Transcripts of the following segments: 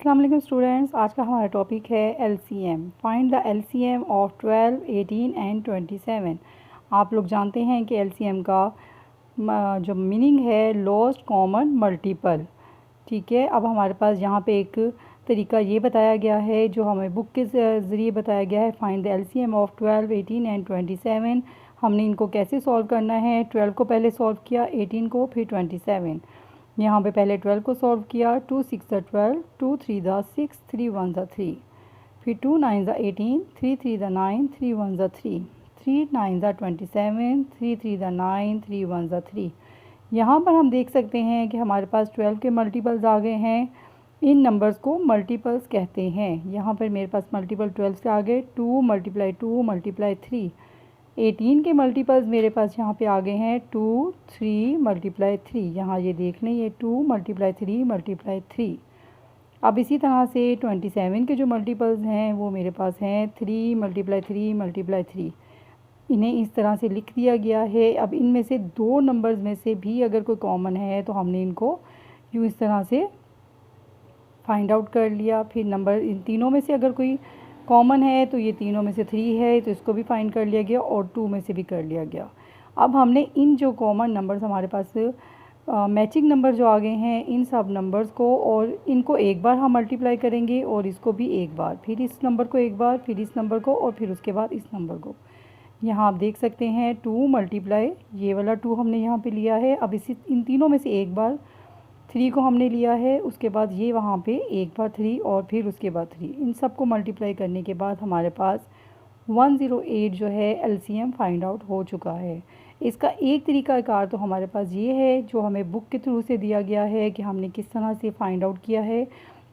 अस्सलाम वालेकुम स्टूडेंट्स, आज का हमारा टॉपिक है LCM. Find the LCM of 12, 18 and 27। आप लोग जानते हैं कि एलसीएम का जो मीनिंग है लोएस्ट कॉमन मल्टीपल। ठीक है, अब हमारे पास यहाँ पे एक तरीका ये बताया गया है जो हमें बुक के ज़रिए बताया गया है। Find the LCM of 12, 18 and 27। हमने इनको कैसे सॉल्व करना है। 12 को पहले सॉल्व किया, 18 को, फिर 27। यहाँ पे पहले 12 को सॉल्व किया। 2 6 द 12, 2 3 द 6, 3 1 द 3, फिर 2 9 the 18, 3 3 the 9, 3 1 the 3, 3 9 the 27, 3 3 the 9, 3 1 the 3। यहाँ पर हम देख सकते हैं कि हमारे पास 12 के मल्टीपल्स आ गए हैं। इन नंबर्स को मल्टीपल्स कहते हैं। यहाँ पर मेरे पास मल्टीपल 12 से आ गए। 2 मल्टीप्लाई 2 मल्टीप्लाई 3। 18 के मल्टीपल्स मेरे पास यहाँ पे आ गए हैं। 2 3 मल्टीप्लाई 3। यहाँ ये देख लें, ये 2 मल्टीप्लाई 3 मल्टीप्लाई 3। अब इसी तरह से 27 के जो मल्टीपल्स हैं वो मेरे पास हैं 3 मल्टीप्लाई 3 मल्टीप्लाई 3। इन्हें इस तरह से लिख दिया गया है। अब इनमें से दो नंबर्स में से भी अगर कोई कॉमन है तो हमने इनको यूँ इस तरह से फाइंड आउट कर लिया। फिर नंबर इन तीनों में से अगर कोई कॉमन है तो ये तीनों में से 3 है तो इसको भी फाइंड कर लिया गया और 2 में से भी कर लिया गया। अब हमने इन जो कॉमन नंबर्स हमारे पास मैचिंग नंबर जो आ गए हैं इन सब नंबर्स को और इनको एक बार हम मल्टीप्लाई करेंगे और इसको भी एक बार, फिर इस नंबर को एक बार, फिर इस नंबर को और फिर उसके बाद इस नंबर को। यहाँ आप देख सकते हैं 2 मल्टीप्लाई ये वाला 2 हमने यहाँ पे लिया है। अब इसी इन तीनों में से एक बार 3 को हमने लिया है, उसके बाद ये वहाँ पे एक बार 3 और फिर उसके बाद 3। इन सब को मल्टीप्लाई करने के बाद हमारे पास 108 जो है एलसीएम फाइंड आउट हो चुका है। इसका एक तरीकाकार तो हमारे पास ये है जो हमें बुक के थ्रू से दिया गया है कि हमने किस तरह से फ़ाइंड आउट किया है,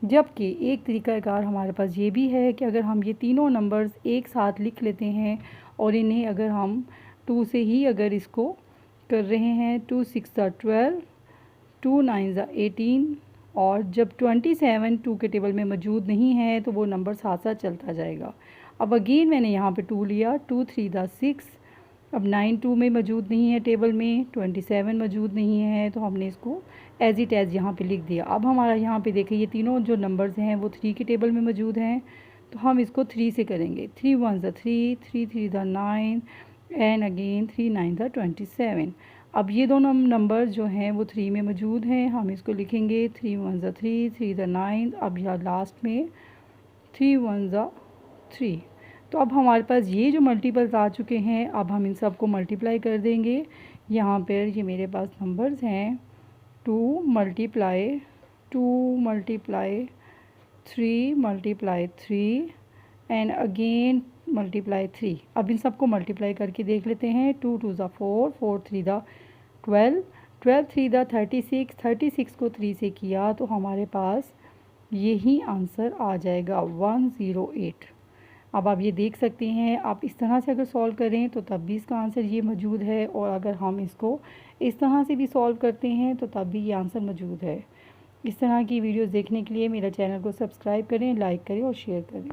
जबकि एक तरीकाकार हमारे पास ये भी है कि अगर हम ये तीनों नंबर्स एक साथ लिख लेते हैं और इन्हें अगर हम 2 से ही अगर इसको कर रहे हैं, 2 6 द 12, 2 9 ज़ा 18 और जब 27 2 के टेबल में मौजूद नहीं है तो वो नंबर साथ साथ चलता जाएगा। अब अगेन मैंने यहाँ पे 2 लिया, 2 3 ज़ा 6। अब 9 2 में मौजूद नहीं है टेबल में, 27 मौजूद नहीं है तो हमने इसको एज इट एज़ यहाँ पे लिख दिया। अब हमारा यहाँ पे देखिए ये तीनों जो नंबर्स हैं वो 3 के टेबल में मौजूद हैं तो हम इसको 3 से करेंगे। 3 1 ज़ा 3, 3 3 ज़ा 9 एंड अगेन 3 9 ज़ा 27। अब ये दोनों नंबर जो हैं वो 3 में मौजूद हैं, हम इसको लिखेंगे 3 1 ज़ा 3, 3 ज़ा 9। अब यहाँ लास्ट में 3 1 ज़ा 3। तो अब हमारे पास ये जो मल्टीपल्स आ चुके हैं, अब हम इन सब को मल्टीप्लाई कर देंगे। यहाँ पर ये मेरे पास नंबर्स हैं 2 multiply 2 multiply 3 multiply 3 and again multiply 3। अब इन सबको मल्टीप्लाई करके देख लेते हैं। 2 2 ज़ा 4, 4 3 ज़ा 12, 12 3 ज़ा 36, 36 को 3 से किया तो हमारे पास यही आंसर आ जाएगा 108। अब आप ये देख सकते हैं, आप इस तरह से अगर सॉल्व करें तो तब भी इसका आंसर ये मौजूद है और अगर हम इसको इस तरह से भी सॉल्व करते हैं तो तब भी ये आंसर मौजूद है। इस तरह की वीडियोस देखने के लिए मेरा चैनल को सब्सक्राइब करें, लाइक करें और शेयर करें।